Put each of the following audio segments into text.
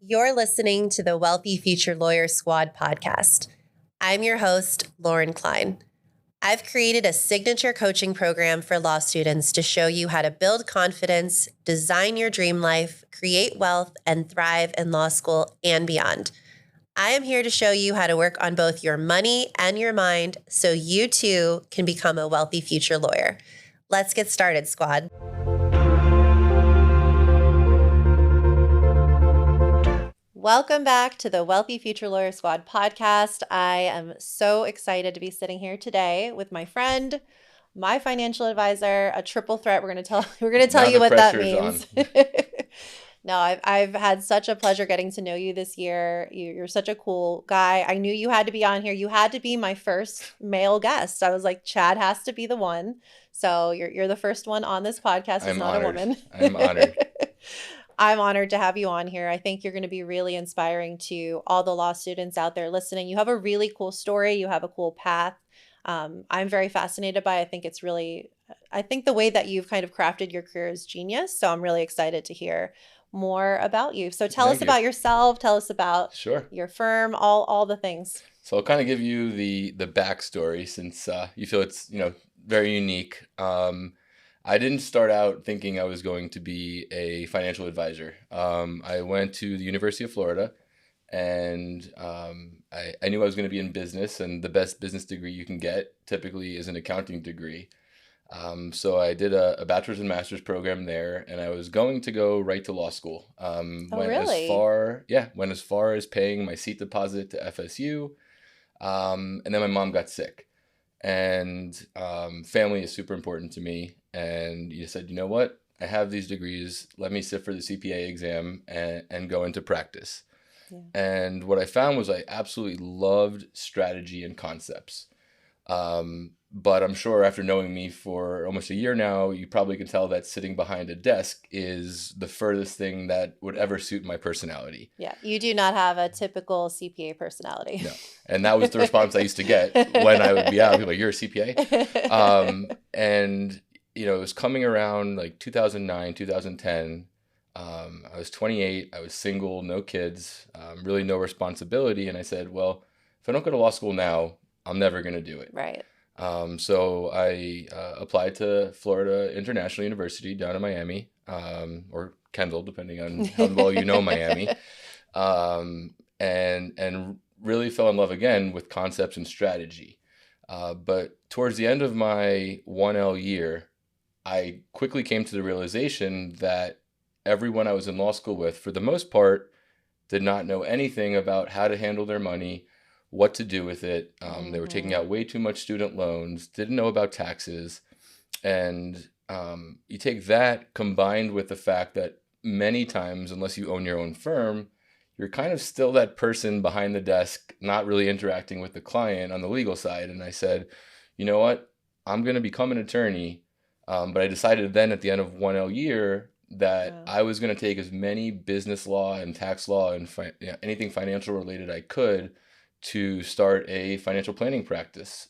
You're listening to the Wealthy Future Lawyer Squad podcast. I'm your host, Lauren Klein. I've created a signature coaching program for law students to show you how to build confidence, design your dream life, create wealth, and thrive in law school and beyond. I am here to show you how to work on both your money and your mind so you too can become a wealthy future lawyer. Let's get started, squad. Welcome back to the Wealthy Future Lawyer Squad podcast. I am so excited to be sitting here today with my friend, my financial advisor, a triple threat. We're going to tell you what that means. No, I've had such a pleasure getting to know you this year. You're such a cool guy. I knew you had to be on here. You had to be my first male guest. I was like, Chad has to be the one. So you're the first one on this podcast. I'm not honored. A woman. I'm honored. I'm honored to have you on here. I think you're going to be really inspiring to all the law students out there listening. You have a really cool story. You have a cool path. I'm very fascinated by it. I think the way that you've kind of crafted your career is genius. So I'm really excited to hear more about you. So tell us about yourself. Tell us about your firm, all the things. So I'll kind of give you the backstory since you feel it's, very unique. I didn't start out thinking I was going to be a financial advisor. I went to the University of Florida, and I knew I was going to be in business, and the best business degree you can get typically is an accounting degree. So I did a bachelor's and master's program there, and I was going to go right to law school. Went as far as paying my seat deposit to FSU, and then my mom got sick. And family is super important to me. And you said, you know what? I have these degrees. Let me sit for the CPA exam and go into practice. Yeah. And what I found was I absolutely loved strategy and concepts. But I'm sure after knowing me for almost a year now, you probably can tell that sitting behind a desk is the furthest thing that would ever suit my personality. Yeah, you do not have a typical CPA personality. No. And that was the response I used to get when I would be out. People like, you're a CPA? And, it was coming around like 2009, 2010. I was 28. I was single, no kids, really no responsibility. And I said, well, if I don't go to law school now, I'm never going to do it. Right. So I applied to Florida International University down in Miami, or Kendall, depending on how well you know Miami, and really fell in love again with concepts and strategy. But towards the end of my 1L year, I quickly came to the realization that everyone I was in law school with, for the most part, did not know anything about how to handle their money, what to do with it. They were taking out way too much student loans, didn't know about taxes. And you take that combined with the fact that many times, unless you own your own firm, you're kind of still that person behind the desk, not really interacting with the client on the legal side. And I said, you know what? I'm going to become an attorney. But I decided then at the end of 1L year that I was going to take as many business law and tax law and anything financial related I could to start a financial planning practice,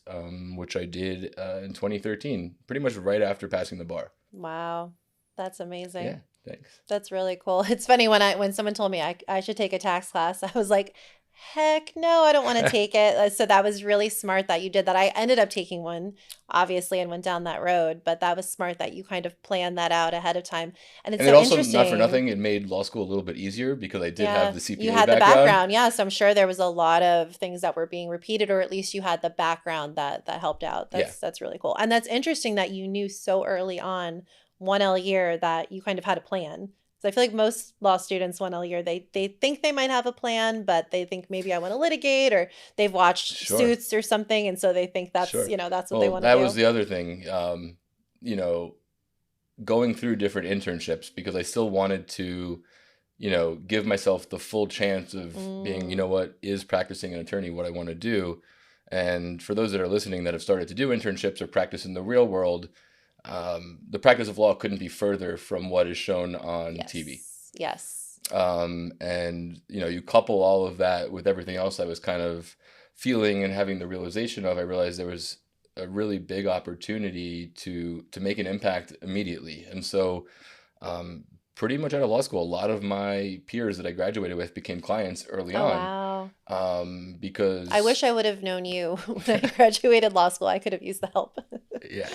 which I did in 2013, pretty much right after passing the bar. Wow. That's amazing. Yeah, thanks. That's really cool. It's funny when someone told me I should take a tax class, I was like, heck no, I don't want to take it. So that was really smart that you did that. I ended up taking one, obviously, and went down that road. But that was smart that you kind of planned that out ahead of time. And it's so interesting. Not for nothing, it made law school a little bit easier because I did have the CPA background. You had the background, yeah. So I'm sure there was a lot of things that were being repeated, or at least you had the background that helped out. That's really cool. And that's interesting that you knew so early on, 1L year, that you kind of had a plan. So I feel like most law students 1L year, they think they might have a plan, but they think maybe I want to litigate, or they've watched Suits or something. And so they think that's, that's what they want to do. That was the other thing, going through different internships, because I still wanted to, give myself the full chance of being, is practicing an attorney what I want to do. And for those that are listening that have started to do internships or practice in the real world, the practice of law couldn't be further from what is shown on TV. Yes. And, you couple all of that with everything else I was kind of feeling and having the realization of, I realized there was a really big opportunity to make an impact immediately. And so pretty much out of law school. A lot of my peers that I graduated with became clients early Oh, on, wow. I because wish I would have known you when I graduated law school. I could have used the help. yeah,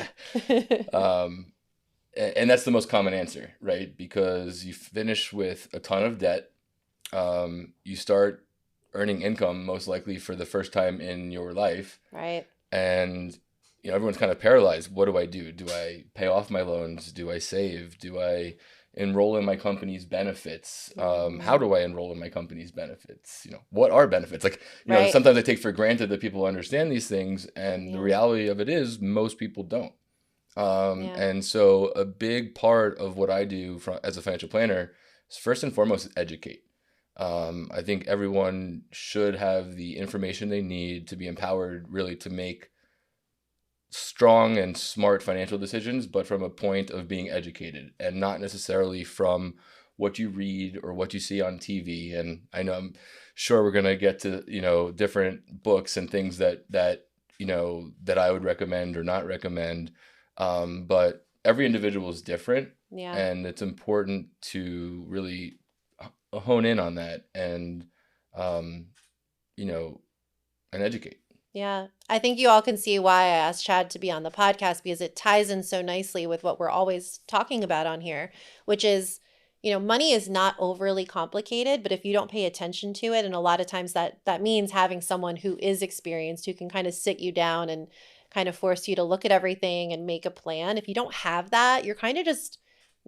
um, and that's the most common answer, right? Because you finish with a ton of debt, you start earning income most likely for the first time in your life, Right. and everyone's kind of paralyzed. What do I do? Do I pay off my loans? Do I save? Do I enroll in my company's benefits? How Hmm. do I enroll in my company's benefits? What are benefits? Like, Right. sometimes I take for granted that people understand these things, and the Yeah. reality of it is most people don't. Yeah. And so a big part of what I do as a financial planner is first and foremost educate. I think everyone should have the information they need to be empowered really to make strong and smart financial decisions, but from a point of being educated and not necessarily from what you read or what you see on TV. And I know I'm sure we're going to get to, different books and things that I would recommend or not recommend. But every individual is different, Yeah. and it's important to really hone in on that and, um, you know, and educate. Yeah. I think you all can see why I asked Chad to be on the podcast because it ties in so nicely with what we're always talking about on here, which is, money is not overly complicated, but if you don't pay attention to it, and a lot of times that means having someone who is experienced who can kind of sit you down and kind of force you to look at everything and make a plan. If you don't have that, you're kind of just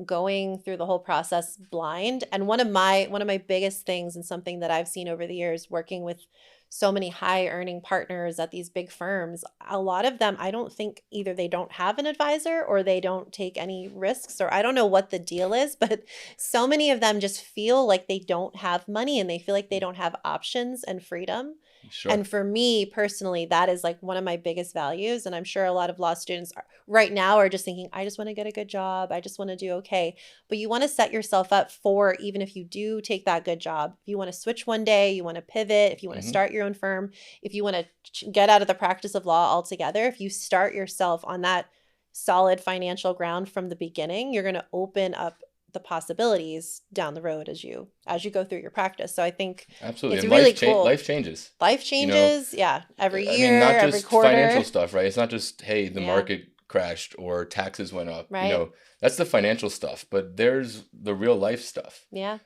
going through the whole process blind. And one of my biggest things, and something that I've seen over the years working with so many high earning partners at these big firms, a lot of them, I don't think either they don't have an advisor or they don't take any risks, or I don't know what the deal is, but so many of them just feel like they don't have money and they feel like they don't have options and freedom. Sure. And for me personally, that is like one of my biggest values. And I'm sure a lot of law students right now are just thinking, I just want to get a good job. I just want to do okay. But you want to set yourself up for, even if you do take that good job, if you want to switch one day, you want to pivot, if you want to Hmm. start your own firm, if you want to get out of the practice of law altogether, if you start yourself on that solid financial ground from the beginning, you're going to open up the possibilities down the road as you go through your practice. So I think Absolutely. it's And really cool. life changes. Life You know, changes, yeah, every I mean, year, not every just financial quarter. stuff, right? It's not just, hey, the Yeah, market crashed or taxes went up. right. That's the financial stuff, but there's the real life stuff. Yeah,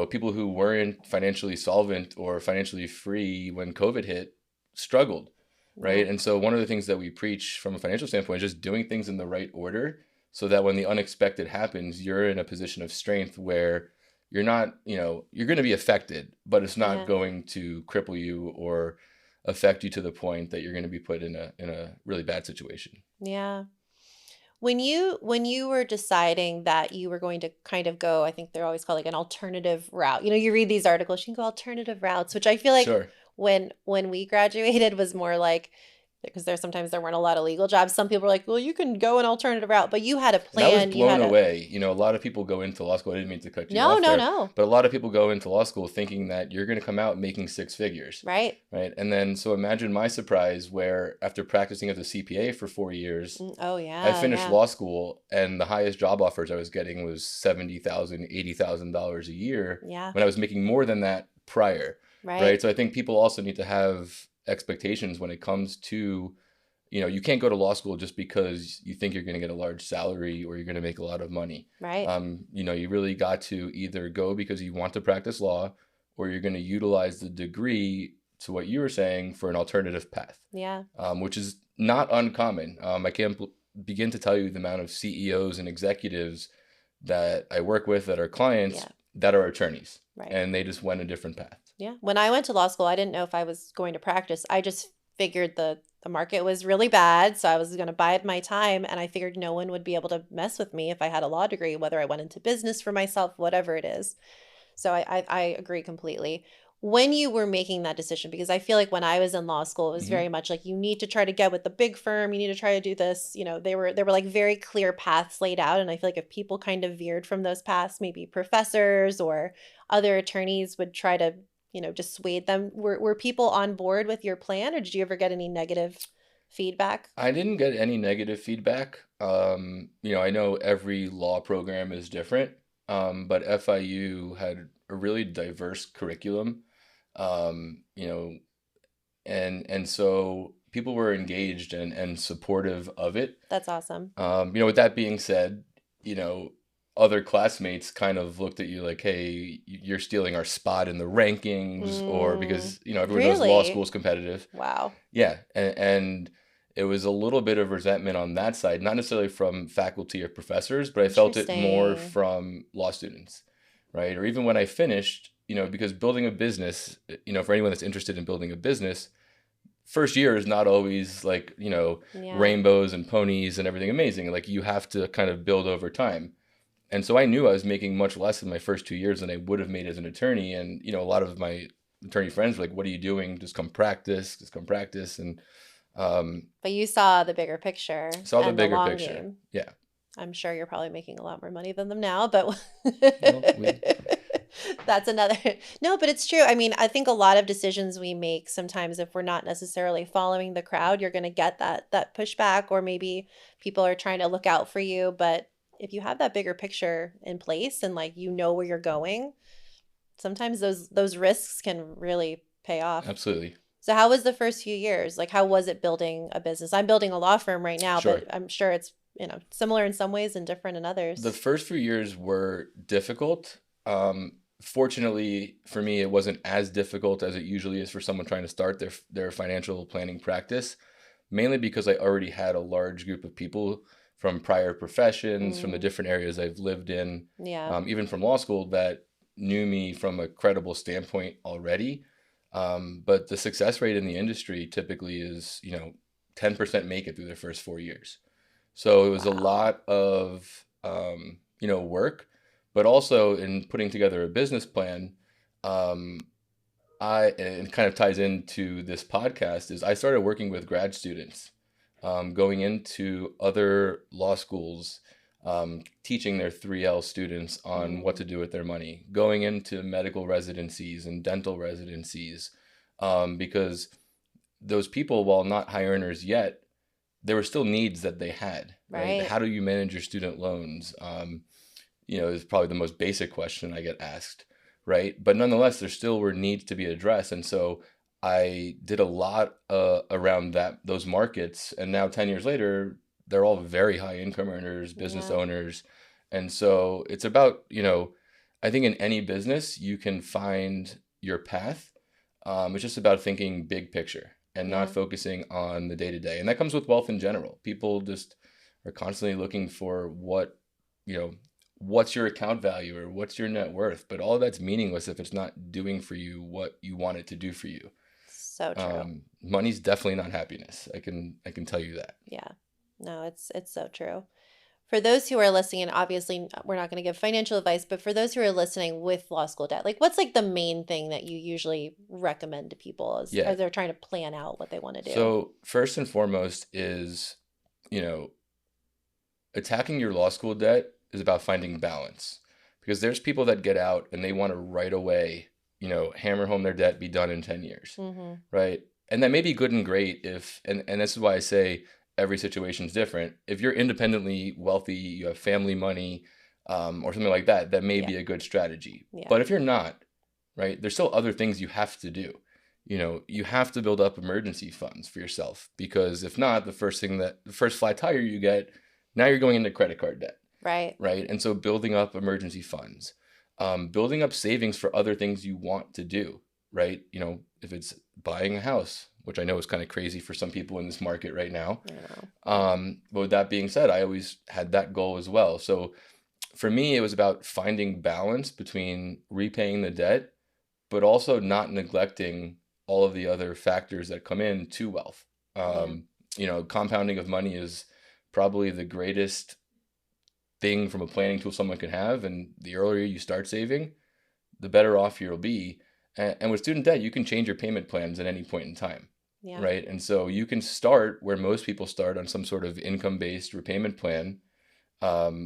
People who weren't financially solvent or financially free when COVID hit struggled, yeah, right? And so one of the things that we preach from a financial standpoint is just doing things in the right order so that when the unexpected happens, you're in a position of strength where you're not, you're going to be affected, but it's not yeah, going to cripple you or affect you to the point that you're going to be put in a really bad situation. yeah. When you were deciding that you were going to kind of go, I think they're always called like an alternative route. You read these articles, you can go alternative routes, which I feel like Sure. when we graduated was more like, because there weren't a lot of legal jobs. Some people were like, well, you can go an alternative route, but you had a And I was plan, you blown had a away. A lot of people go into law school. I didn't mean to cut you no, off no, there, no. but a lot of people go into law school thinking that you're going to come out making six figures, Right. right? And then so imagine my surprise where after practicing as a CPA for 4 years, Oh I yeah, finished yeah. law school and the highest job offers I was getting was $70,000, $80,000 a year Yeah, when I was making more than that prior, right. right? So I think people also need to have expectations when it comes to you can't go to law school just because you think you're going to get a large salary or you're going to make a lot of money. Right. You really got to either go because you want to practice law or you're going to utilize the degree to what you were saying for an alternative path, Yeah. which is not uncommon. I can't begin to tell you the amount of CEOs and executives that I work with that are clients Yeah. that are attorneys Right. and they just went a different path. Yeah. When I went to law school, I didn't know if I was going to practice. I just figured the market was really bad, so I was going to bide my time, and I figured no one would be able to mess with me if I had a law degree, whether I went into business for myself, whatever it is. So I agree completely. When you were making that decision, because I feel like when I was in law school, it was Hmm. very much like you need to try to get with the big firm, you need to try to do this. There were like very clear paths laid out. And I feel like if people kind of veered from those paths, maybe professors or other attorneys would try to, dissuade them. Were people on board with your plan, or did you ever get any negative feedback? I didn't get any negative feedback. I know every law program is different. but FIU had a really diverse curriculum, you know, and so people were engaged and supportive of it. That's awesome. With that being said, you know, other classmates kind of looked at you like, hey, you're stealing our spot in the rankings, or Mm, because, everyone knows law school really? is competitive. Wow. Yeah. And it was a little bit of resentment on that side, not necessarily from faculty or professors, but I felt it more Interesting. from law students, right? Or even when I finished, because building a business, for anyone that's interested in building a business, first year is not always like, Yeah. rainbows and ponies and everything amazing. Like you have to kind of build over time. And so I knew I was making much less in my first 2 years than I would have made as an attorney. And, a lot of my attorney friends were like, what are you doing? Just come practice, just come practice. And But you saw the bigger picture saw the and the bigger long picture. game. Yeah. I'm sure you're probably making a lot more money than them now, but Well, we, that's another. No, but it's true. I mean, I think a lot of decisions we make sometimes, if we're not necessarily following the crowd, you're going to get that pushback, or maybe people are trying to look out for you. But if you have that bigger picture in place and like where you're going, sometimes those risks can really pay off. absolutely. So how was the first few years? Like how was it building a business? I'm building a law firm right now, Sure. but I'm sure it's, similar in some ways and different in The others. first few years were difficult. Fortunately for me, it wasn't as difficult as it usually is for someone trying to start their financial planning practice, mainly because I already had a large group of people from prior professions, from the Mm, different areas I've lived in, yeah. even from law school, that knew me from a credible standpoint already. But the success rate in the industry typically is, 10% make it through their first 4 years. So it was a Wow. lot of work, but also in putting together a business plan. Um, and it kind of ties into this podcast is I started working with grad students, going into other law schools, teaching their 3L students on what Mm, to do with their money, going into medical residencies and dental residencies, because those people, while not high earners yet, there were still needs that they had, right? right. How do you manage your student loans? Is probably the most basic question I get asked, right? But nonetheless, there still were needs to be addressed, and so I did a lot around those markets. And now, 10 years later, they're all very high income earners, business Yeah. owners, and so it's about I think in any business you can find your path. It's just about thinking big picture and not Yeah. focusing on the day to day. And that comes with wealth in general. People just are constantly looking for you know, what's your account value or what's your net worth. But all of that's meaningless if it's not doing for you what you want it to do for you. So true. Money's definitely not happiness. I can tell you that. Yeah. No, it's so true. For those who are listening, and obviously we're not going to give financial advice, but for those who are listening with law school debt, like what's like the main thing that you usually recommend to people Yeah. as they're trying to plan out what they want to do? So first and foremost is, you know, attacking your law school debt is about finding balance, because there's people that get out and they want to right away, hammer home their debt, be done in 10 years, Mm-hmm. right? And that may be good and great and this is why I say every situation is different. If you're independently wealthy, you have family money, or something like that, that may Yeah. be a good strategy. Yeah. But if you're not, right, there's still other things you have to do. You have to build up emergency funds for yourself, because if not, the first flat tire you get, now you're going into credit card debt, Right. right? And so building up emergency funds, building up savings for other things you want to do, right? If it's buying a house, which I know is kind of crazy for some people in this market right now. I know. But with that being said, I always had that goal as well. So for me, it was about finding balance between repaying the debt, but also not neglecting all of the other factors that come in to wealth. Yeah. Compounding of money is probably the greatest thing from a planning tool someone can have. And the earlier you start saving, the better off you'll be. And with student debt, you can change your payment plans at any point in time, Yeah. right? And so you can start where most people start, on some sort of income-based repayment plan,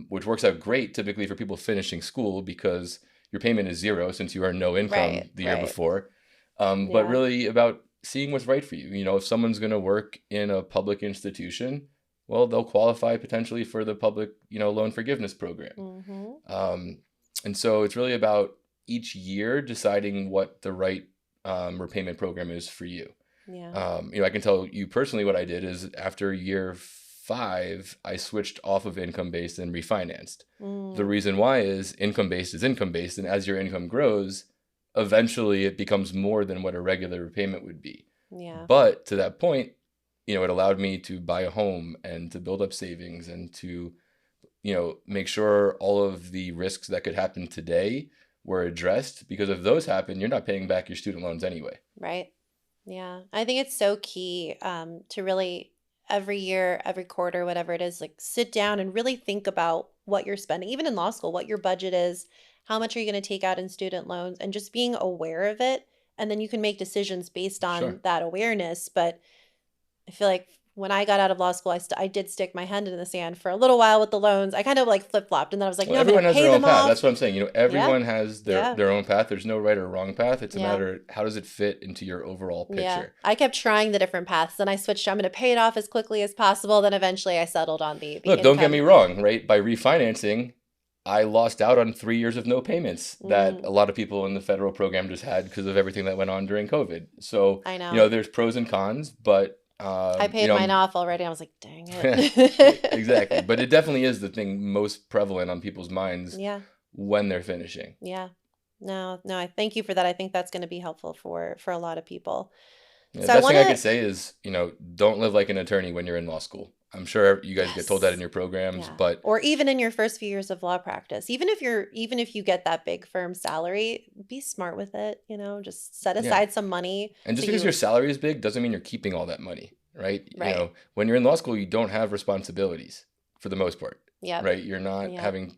which works out great typically for people finishing school, because your payment is zero since you earn no income Right. the year Right. before. But Yeah. really about seeing what's right for you. If someone's going to work in a public institution, well, they'll qualify potentially for the public, loan forgiveness program. Mm-hmm. Um, And so it's really about each year deciding what the right repayment program is for you. Yeah. I can tell you personally what I did is after year 5, I switched off of income based and refinanced. The Mm, reason why is income based, and as your income grows, eventually it becomes more than what a regular repayment would be. yeah. But to that point, it allowed me to buy a home and to build up savings and to, make sure all of the risks that could happen today were addressed, because if those happen, you're not paying back your student loans anyway. Right. Yeah. I think it's so key to really every year, every quarter, whatever it is, like sit down and really think about what you're spending, even in law school, what your budget is, how much are you going to take out in student loans, and just being aware of it. And then you can make decisions based Sure. on that awareness. But I feel like when I got out of law school, I did stick my hand in the sand for a little while with the loans. I kind of like flip flopped, and then I was like, Well, no, I'm going everyone to has pay their own them path. That's off. what I'm saying. Yeah. Everyone has their Yeah. their own path. There's no right or wrong path. It's a Yeah. matter how does it fit into your overall Yeah. picture. I kept trying the different paths. Then I switched to I'm going to pay it off as quickly as possible. Then eventually I settled on the Look, don't get me income. wrong, right? By refinancing, I lost out on 3 years of no payments that Mm, a lot of people in the federal program just had because of everything that went on during COVID. So, I know. there's pros and cons, but I paid mine off already. I was like, dang exactly. it. But it definitely is the thing most prevalent on people's minds Yeah. when they're finishing. Yeah. No, no, I thank you for that. I think that's going to be helpful for a lot of people. Yeah, the So I best want thing I could to, say is, don't live like an attorney when you're in law school. I'm sure you guys get told that in yes. your programs, Yeah. but Or even in your first few years of law practice, even if you get that big firm salary, be smart with it, just set yeah. aside some money And so just because your you, salary is big doesn't mean you're keeping all that money, right? right. When you're in law school, you don't have responsibilities for the most part, Yep. right? You're not Yep. having,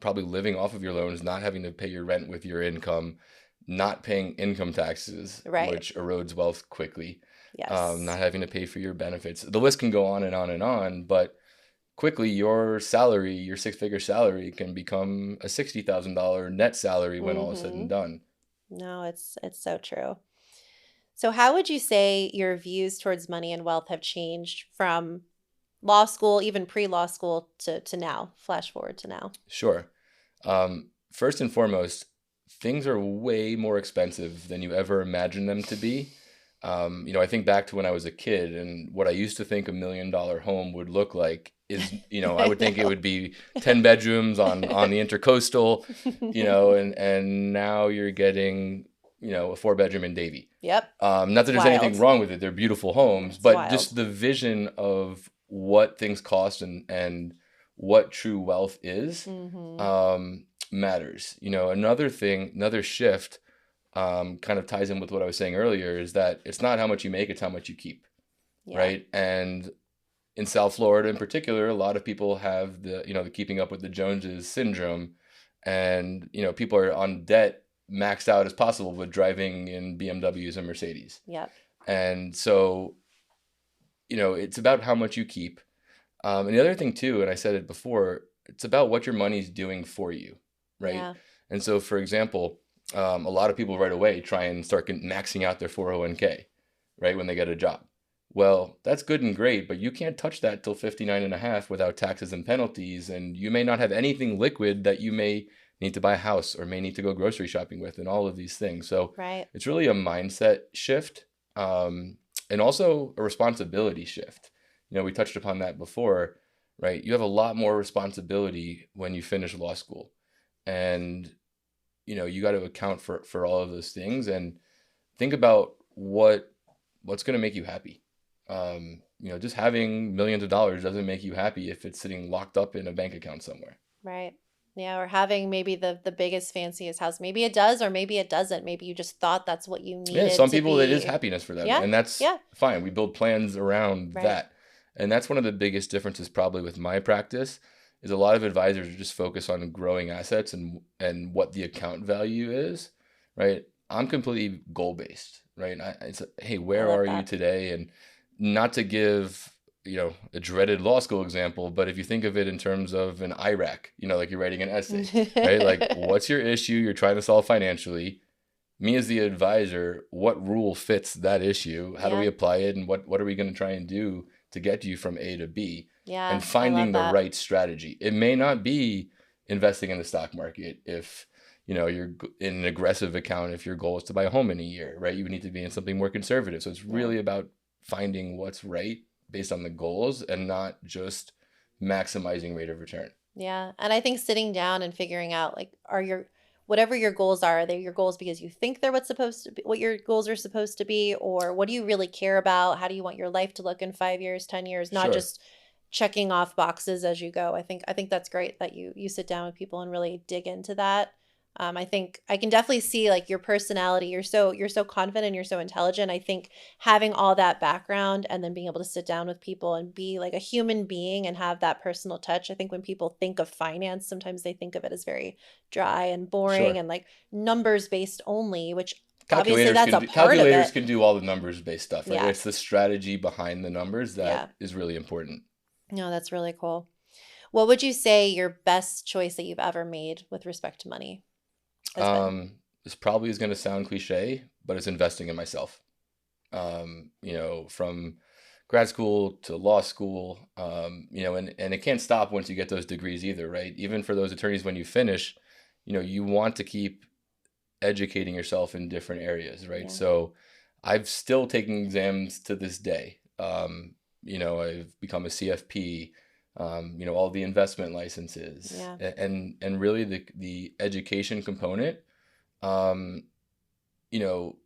probably living off of your loans, not having to pay your rent with your income, not paying income taxes, Right. which erodes wealth quickly, not Yes. having to pay for your benefits. The list can go on and on and on, but quickly your salary, your six-figure salary, can become a $60,000 net salary when all is said and Mm-hmm. done. No, it's so true. So how would you say your views towards money and wealth have changed from law school, even pre-law school to now? Flash forward to now. Sure. First and foremost, things are way more expensive than you ever imagined them to be. I think back to when I was a kid and what I used to think $1 million home would look like is, I I would think it know. would be 10 bedrooms on the intercoastal, and now you're getting, a 4 bedroom in Davie. Yep. Not that It's there's anything wild. wrong with it. They're beautiful homes, It's but wild. just the vision of what things cost and what true wealth is, Mm-hmm. um, matters. Another shift, kind of ties in with what I was saying earlier, is that it's not how much you make, it's how much you keep, Yeah. right? And in South Florida in particular, a lot of people have the keeping up with the Joneses syndrome, and people are on debt maxed out as possible with driving in BMWs and Mercedes. Yep. And so, it's about how much you keep. And the other thing too, and I said it before, it's about what your money's doing for you, right? Yeah. And so, for example, a lot of people right away try and start maxing out their 401k, right, when they get a job. Well, that's good and great, but you can't touch that till 59 and a half without taxes and penalties. And you may not have anything liquid that you may need to buy a house or may need to go grocery shopping with and all of these things. So Right. it's really a mindset shift, and also a responsibility shift. We touched upon that before, right? You have a lot more responsibility when you finish law school. And, you got to account for all of those things and think about what's going to make you happy. Just having millions of dollars doesn't make you happy if it's sitting locked up in a bank account somewhere. Right. Yeah. Or having maybe the biggest, fanciest house. Maybe it does, or maybe it doesn't. Maybe you just thought that's what you Yeah, needed some to people it is be. happiness for them, Yeah. and that's Yeah. fine. We build plans around Right. that. And that's one of the biggest differences probably with my practice is a lot of advisors just focus on growing assets and what the account value is, right? I'm completely goal based, right? It's hey, I where love are you that. today? And not to give, a dreaded law school example, but if you think of it in terms of an IRAC, like you're writing an essay, right? Like what's your issue you're trying to solve financially? Me as the advisor, what rule fits that issue? How do we Yeah. apply it? And what are we going to try and do to get you from A to B? And Yeah. I love finding the that. right strategy. It may not be, investing in the stock market. If you're in an aggressive account, if your goal is to buy a home in a year, right, you would need to be in something more conservative. So it's Yeah. really about finding what's right based on the goals and not just maximizing rate of return. Yeah. And I think sitting down and figuring out like whatever your goals are they your goals because you think they're what's supposed to be what your goals are supposed to be, or what do you really care about? How do you want your life to look in 5 years, 10 years, not Sure, just checking off boxes as you go. I think that's great that you sit down with people and really dig into that. I think I can definitely see like your personality. You're so confident, you're so intelligent. I think having all that background and then being able to sit down with people and be like a human being and have that personal touch. I think when people think of finance, sometimes they think of it as very dry and boring sure. and like numbers based only, which obviously that's a part of Calculators it. can do all the numbers based stuff, right? Yeah. It's the strategy behind the numbers that Yeah. is really important. No, that's really cool. What would you say your best choice that you've ever made with respect to money has been? This probably is going to sound cliche, but it's investing in myself. From grad school to law school, and it can't stop once you get those degrees either, right? Even for those attorneys, when you finish, you want to keep educating yourself in different areas, right? Yeah. So I've still taken exams to this day. I've become a CFP, all the investment licenses, Yeah. and really the education component, um, you know,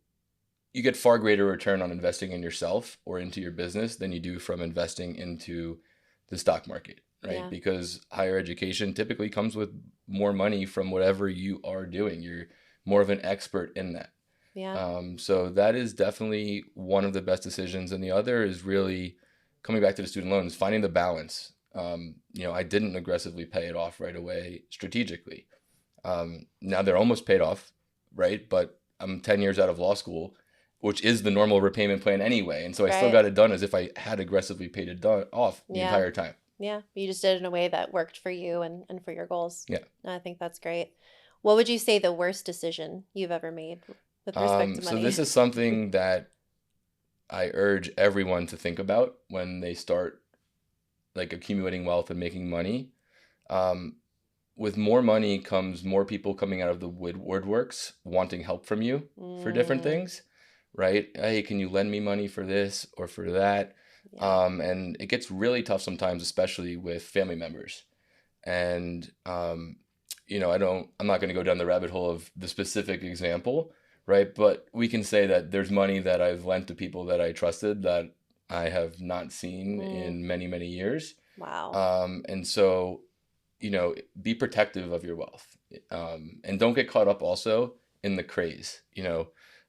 you get far greater return on investing in yourself or into your business than you do from investing into the stock market, right? Yeah. Because higher education typically comes with more money from whatever you are doing. You're more of an expert in that. Yeah. So that is definitely one of the best decisions. And the other is really coming back to the student loans, finding the balance. I didn't aggressively pay it off right away strategically. Now they're almost paid off, right? But I'm 10 years out of law school, which is the normal repayment plan anyway. And so I still Right. got it done as if I had aggressively paid it off the Yeah. entire time. Yeah. You just did it in a way that worked for you and for your goals. Yeah. I think that's great. What would you say the worst decision you've ever made with respect to So this money? is something that I urge everyone to think about when they start like accumulating wealth and making money. Um, with more money comes more people coming out of the woodworks wanting help from you for different Mm, things, right? Hey, can you lend me money for this or for that? yeah. And it gets really tough sometimes, especially with family members. And I'm not going to go down the rabbit hole of the specific example, right? But we can say that there's money that I've lent to people that I trusted that I have not seen Mm, in many, many years. wow. And so, be protective of your wealth, and don't get caught up also in the craze.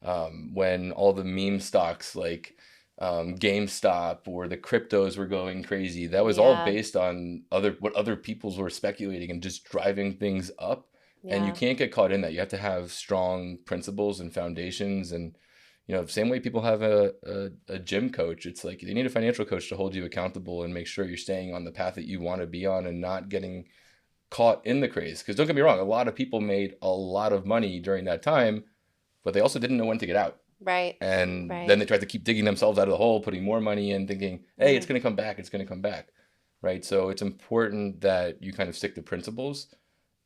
When all the meme stocks like GameStop or the cryptos were going crazy, that was all Yeah. based on what other peoples were speculating and just driving things up. And you Yeah. can't get caught in that. You have to have strong principles and foundations. And same way people have a gym coach, it's like they need a financial coach to hold you accountable and make sure you're staying on the path that you want to be on and not getting caught in the craze. Because don't get me wrong, a lot of people made a lot of money during that time, but they also didn't know when to get out. Right. And then Right. they tried to keep digging themselves out of the hole, putting more money in, thinking, hey, it's Right. going to come back, it's going to come back. Right. So it's important that you kind of stick to principles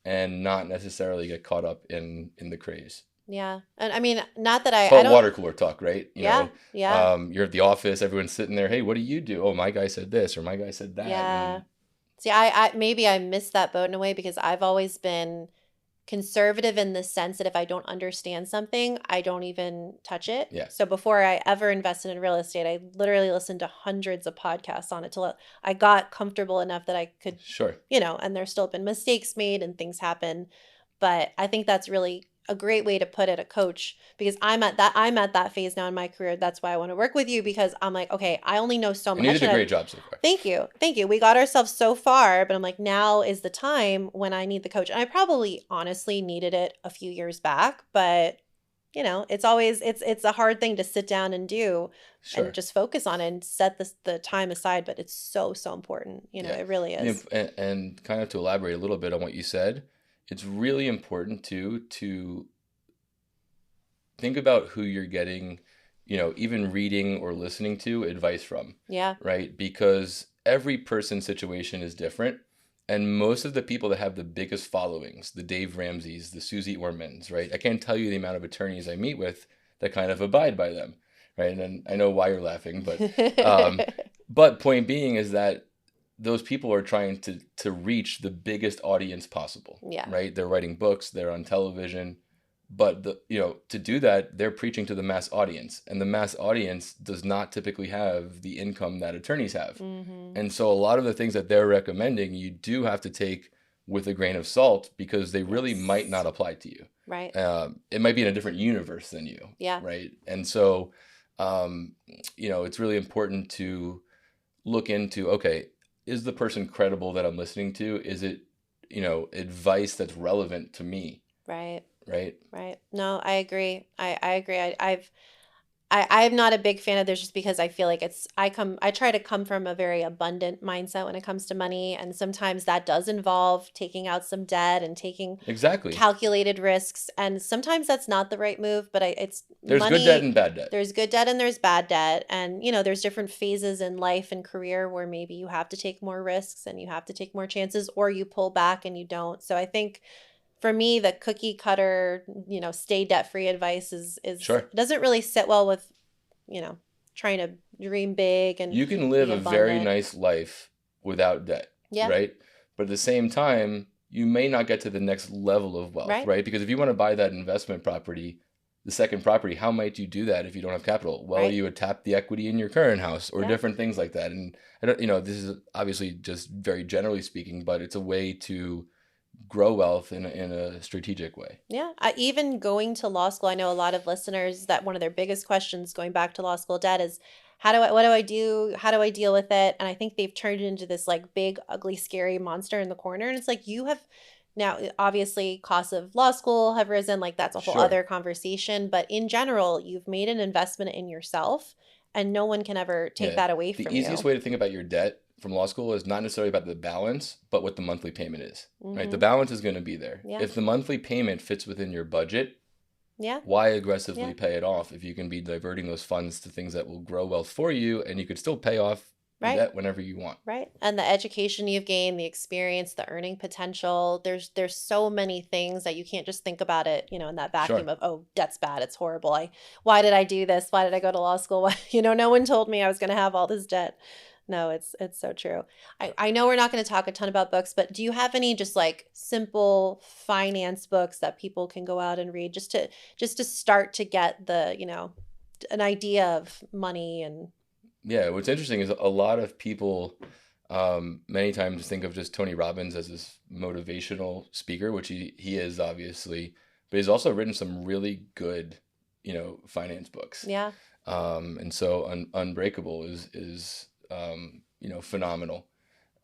and not necessarily get caught up in the craze. Yeah. And I mean, not that It's I called don't. water cooler talk, right? Yeah. Yeah. You're at the office, everyone's sitting there, hey, what do you do? Oh, my guy said this or my guy said that. Yeah. And See, I maybe I missed that boat in a way because I've always been conservative in the sense that if I don't understand something, I don't even touch it. yeah, So before I ever invested in real estate, I literally listened to hundreds of podcasts on it till I got comfortable enough that I could, sure. and there's still been mistakes made and things happen. But I think that's really a great way to put it, a coach, because I'm at that phase now in my career. That's why I want to work with you because I'm like, okay, I only know so And you much did a and great job so far. thank you. Thank you. We got ourselves so far, but I'm like, now is the time when I need the coach. And I probably honestly needed it a few years back, but it's a hard thing to sit down and do and Sure. just focus on it and set the time aside, but it's so so important. Yeah. It really is. And kind of to elaborate a little bit on what you said, it's really important to think about who you're getting, even reading or listening to advice from, Yeah. right? Because every person's situation is different. And most of the people that have the biggest followings, the Dave Ramseys, the Susie Ormans, right? I can't tell you the amount of attorneys I meet with that kind of abide by them, right? And then I know why you're laughing, um, but point being is that those people are trying to reach the biggest audience possible, Yeah. right? They're writing books, they're on television, but to do that, they're preaching to the mass audience, and the mass audience does not typically have the income that attorneys have. Mm-hmm. And so a lot of the things that they're recommending, you do have to take with a grain of salt because they really might Yes. not apply to you. Right. It might be in a different universe than you, Yeah. right? And so, it's really important to look into, okay, is the person credible that I'm listening to? Is it, advice that's relevant to me, Right. right? Right. No, I agree. I agree. I'm not a big fan of this just because I feel like I try to come from a very abundant mindset when it comes to money. And sometimes that does involve taking out some debt and taking Exactly. calculated risks. And sometimes that's not the right move, but it's There's good debt money. and bad debt. There's good debt and there's bad debt. And, there's different phases in life and career where maybe you have to take more risks and you have to take more chances, or you pull back and you don't. So I think for me, the cookie cutter, stay debt free advice is Sure. doesn't really sit well with, trying to dream big and You can live be a very abundant. nice life without debt, Yeah, right? But at the same time, you may not get to the next level of wealth, right, right? Because if you want to buy that investment property, the second property, how might you do that if you don't have capital? Well, right. you would tap the equity in your current house or Yeah, different things like that. And I don't, this is obviously just very generally speaking, but it's a way to grow wealth in a strategic way. yeah. Even going to law school, I know a lot of listeners that one of their biggest questions going back to law school debt is what do I do? How do I deal with it? And I think they've turned it into this like big, ugly, scary monster in the corner. And it's like you have now, obviously, costs of law school have risen. Like that's a whole Sure. other conversation. But in general, you've made an investment in yourself, and no one can ever take Yeah. that away The from easiest you. way to think about your debt from law school is not necessarily about the balance, but what the monthly payment is, right? The Mm-hmm. balance is going to be there. Yeah. If the monthly payment fits within your budget, Yeah. why Yeah. aggressively pay it off if you can be diverting those funds to things that will grow wealth for you and you could still pay off the Right. debt whenever you want? Right. And the education you've gained, the experience, the earning potential, there's so many things that you can't just think about it, in that vacuum Sure. of, oh, debt's bad, it's horrible. Why did I do this? Why did I go to law school? Why, no one told me I was going to have all this debt. No, it's so true. I know we're not going to talk a ton about books, but do you have any just like simple finance books that people can go out and read just to start to get an idea of money and Yeah, what's interesting is a lot of people many times think of just Tony Robbins as this motivational speaker, which he is obviously, but he's also written some really good, finance books. yeah. And so Unbreakable is phenomenal.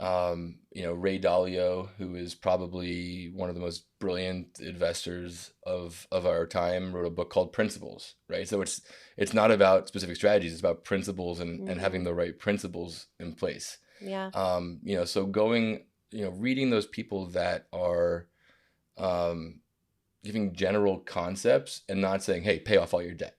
Ray Dalio, who is probably one of the most brilliant investors of our time, wrote a book called Principles, right? So it's not about specific strategies, it's about principles and having Mm-hmm. the right principles in place. Yeah. So going, reading those people that are um, giving general concepts and not saying, hey, pay off all your debt,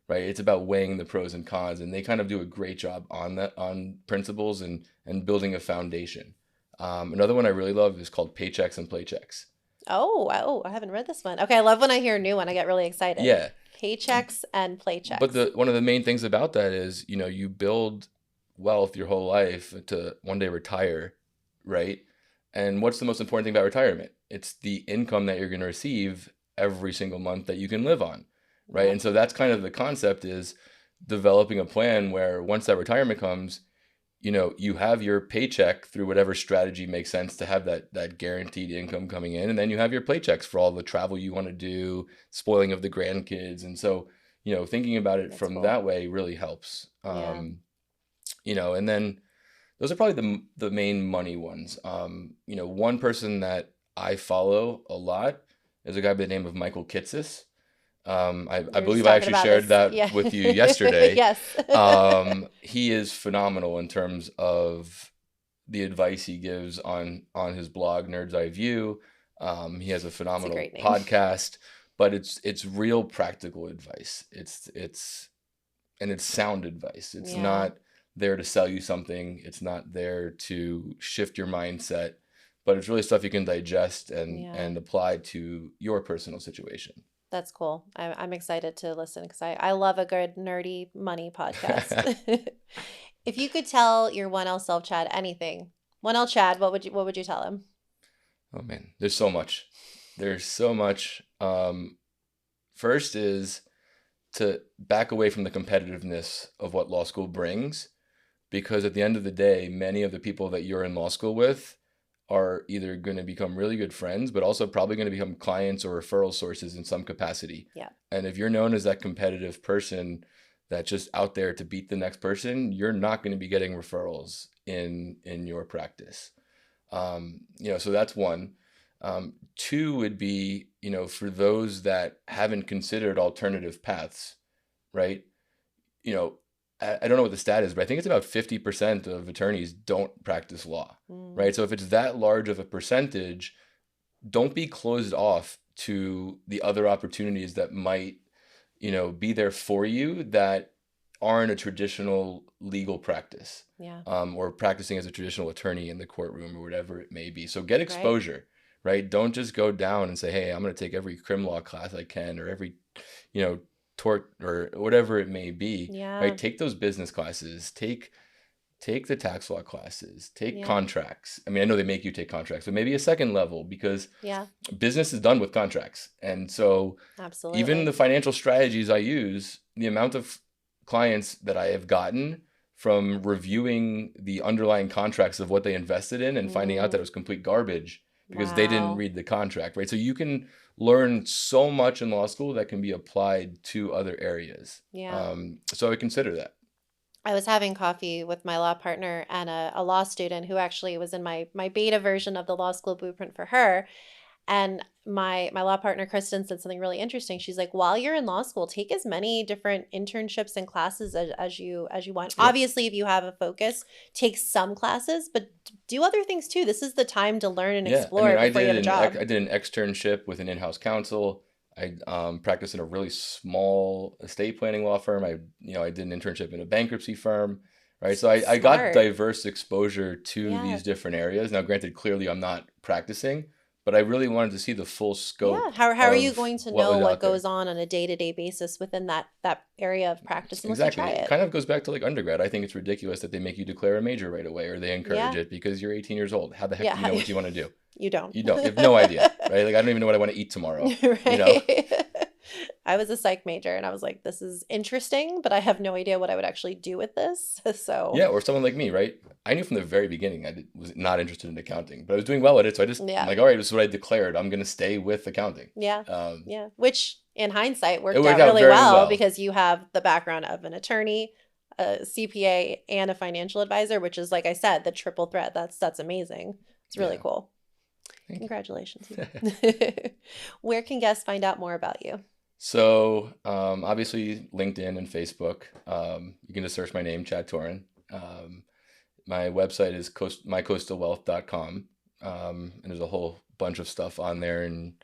right? It's about weighing the pros and cons, and they kind of do a great job on that, on principles and building a foundation. Another one I really love is called Paychecks and Playchecks. Oh, I haven't read this one. Okay, I love when I hear a new one. I get really excited. Yeah, Paychecks and but playchecks. the one of the main things about that is, you build wealth your whole life to one day retire, right? And what's the most important thing about retirement? It's the income that you're going to receive every single month that you can live on, right? Yep. And so that's kind of the concept, is developing a plan where once that retirement comes, you have your paycheck through whatever strategy makes sense to have that guaranteed income coming in, and then you have your paychecks for all the travel you want to do, spoiling of the grandkids. And so, thinking about it That's from cool. that way really helps. Yeah. And then those are probably the main money ones. One person that I follow a lot is a guy by the name of Michael Kitces. I We were just believe I talking actually about shared this. that Yeah. with you yesterday. Yes. He is phenomenal in terms of the advice he gives on his blog, Nerd's Eye View. He has a It's a phenomenal great name. podcast, but it's real practical advice. It's sound advice. It's Yeah. not there to sell you something. It's not there to shift your mindset, but it's really stuff you can digest Yeah. and apply to your personal situation. That's cool. I'm excited to listen because I love a good nerdy money podcast. If you could tell your 1L self Chad anything, 1L Chad, what would you tell him? Oh man, there's so much. There's so much. First is to back away from the competitiveness of what law school brings, because at the end of the day, many of the people that you're in law school with are either going to become really good friends, but also probably going to become clients or referral sources in some capacity. Yeah. And if you're known as that competitive person that's just out there to beat the next person, you're not going to be getting referrals in your practice. So that's one. Two would be, for those that haven't considered alternative paths, right? You know, I don't know what the stat is, but I think it's about 50% of attorneys don't practice law, Mm, right? So if it's that large of a percentage, don't be closed off to the other opportunities that might, be there for you that aren't a traditional legal practice, yeah. or practicing as a traditional attorney in the courtroom or whatever it may be. So get Right. exposure, right? Don't just go down and say, hey, I'm going to take every crim law class I can, or every, you know, tort or whatever it may be, Yeah. right? Take those business classes, take the tax law classes, take Yeah. contracts. I mean, I know they make you take contracts, but maybe a second level, because Yeah. business is done with contracts. And so even the Absolutely. financial strategies I use, the amount of clients that I have gotten from reviewing the underlying contracts of what they invested in and finding out that Mm, it was complete garbage because they didn't wow. read the contract, right? So you can learn so much in law school that can be applied to other areas. Yeah. So I would consider that. I was having coffee with my law partner and a law student who actually was in my beta version of the law school blueprint for her. And my law partner Kristen said something really interesting. She's like, while you're in law school, take as many different internships and classes as you want. Yep. Obviously, if you have a focus, take some classes, but do other things too. This is the time to learn and Yeah, I mean, explore before you have a job. I did an externship with an in-house counsel. I practiced in a really small estate planning law firm. I did an internship in a bankruptcy firm, right? So I got Smart. diverse exposure to Yeah. these different areas. Now, granted, clearly I'm not practicing, but I really wanted to see the full Yeah. scope How are you of going to what know was what out there. goes on a day-to-day basis within that area of practice unless you Exactly. try It it? kind of goes back to like undergrad. I think it's ridiculous that they make you declare a major right away, or they encourage Yeah. it because you're 18 years old. How the heck do you Yeah. know what you want to do? You don't. You don't. You have no idea, right? Like I don't even know what I want to eat tomorrow, you know? Right. I was a psych major and I was like, this is interesting, but I have no idea what I would actually do with this. So, Yeah, or someone like me, right? I knew from the very beginning was not interested in accounting, but I was doing well at it, so I'm yeah. like, all right, this is what I declared. I'm gonna stay with accounting. Yeah. Um, Yeah. Which in hindsight it worked worked out out really very well well. because you have the background of an attorney, a CPA, and a financial advisor, which is, like I said, the triple threat. That's amazing. It's really Yeah, cool. thank Congratulations. you. Where can guests find out more about you? So, obviously, LinkedIn and Facebook. You can just search my name, Chad Tourin. My website is mycoastalwealth.com. And there's a whole bunch of stuff on there, and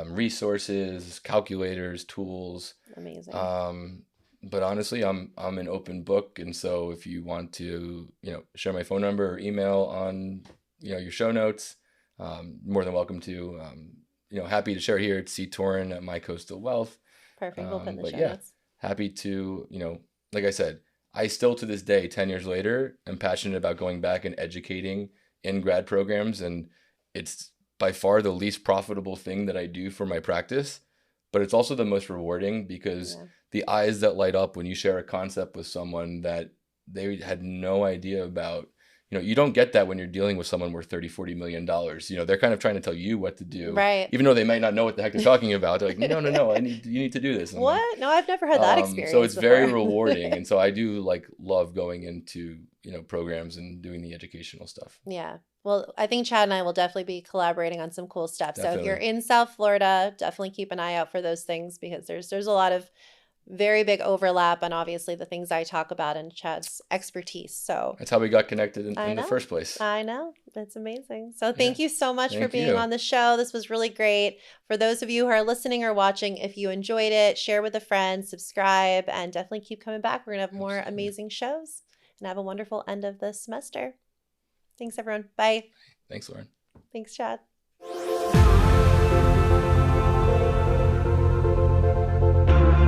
resources, calculators, tools. Amazing. Um, but honestly, I'm an open book, and so if you want to, share my phone number or email on, your show notes, more than welcome to. Happy to share here at C Torin at My Coastal Wealth. Perfect. We'll put in the But show yeah, notes. happy to, like I said, I still to this day, 10 years later, am passionate about going back and educating in grad programs. And it's by far the least profitable thing that I do for my practice, but it's also the most rewarding because Yeah. the eyes that light up when you share a concept with someone that they had no idea about. You don't get that when you're dealing with someone worth 30, $40 million. They're kind of trying to tell you what to do, Right. even though they might not know what the heck they're talking about. They're like, no, no, no, you need to do this. I'm like, What? No, I've never had that so experience it's very before. rewarding. And so I do like love going into, programs and doing the educational stuff. Yeah. Well, I think Chad and I will definitely be collaborating on some cool stuff. So if you're Definitely. in South Florida, definitely keep an eye out for those things because there's a lot of very big overlap and obviously the things I talk about in Chad's expertise. So That's how we got connected I in the know. first place. I know. It's amazing. So Yeah. thank you so much for Thank being you. on the show. This was really great. For those of you who are listening or watching, if you enjoyed it, share with a friend, subscribe, and definitely keep coming back. We're going to have more Absolutely. amazing shows and have a wonderful end of the semester. Thanks, everyone. Bye. Thanks, Lauren. Thanks, Chad.